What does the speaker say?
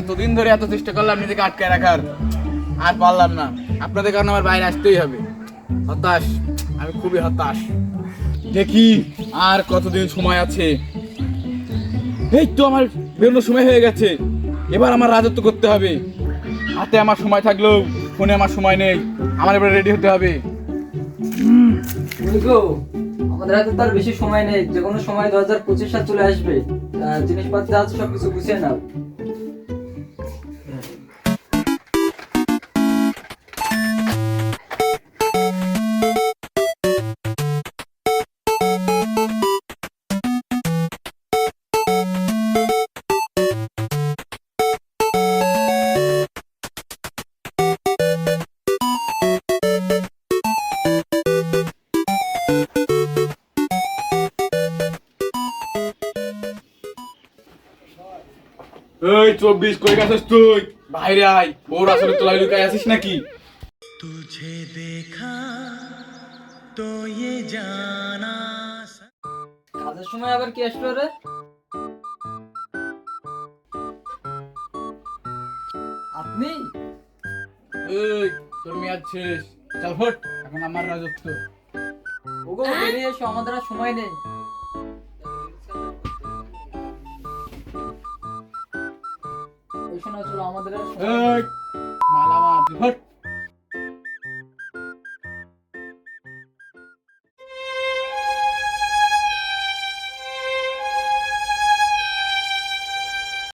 এতদিন ধরে এত চেষ্টা করলাম নিজেকে আটকায় রাখার, আর পারলাম না। আপনাদের কারণে আমার বাইরে আসতেই হবে। হতাশ, আমি খুবই হতাশ। দেখি আর কতদিন সময় আছে। এই তো আমার বেরোনোর সময় হয়ে গেছে। এবার আমার রাজত্ব করতে হবে। হাতে আমার সময় থাকলেও ফোনে আমার সময় নেই। আমার এবার রেডি হতে হবে। গো, আমাদের হাতে তার বেশি সময় নেই, যে কোনো সময় 2025 সাল চলে আসবে। জিনিসপত্র আছে, সবকিছু গুছিয়ে নাও। এই 24 কই গেছিস তুই? বাইরে আয়। ওর আসলে তোলাই লুকাই আছিস নাকি? तुझे देखा तो ये जाना কাজের সময় আবার কি আসলো রে? আপনি? এই তোর মেয়াদ শেষ। চল ফট, এখন আমার রাজত্ব। ওগো, বেরিয়ে এসো, আমাদের আর সময় নেই। ওই শোনা, চলো, আমাদের আর সময় নেই। এই মালা মার, তুই ফট।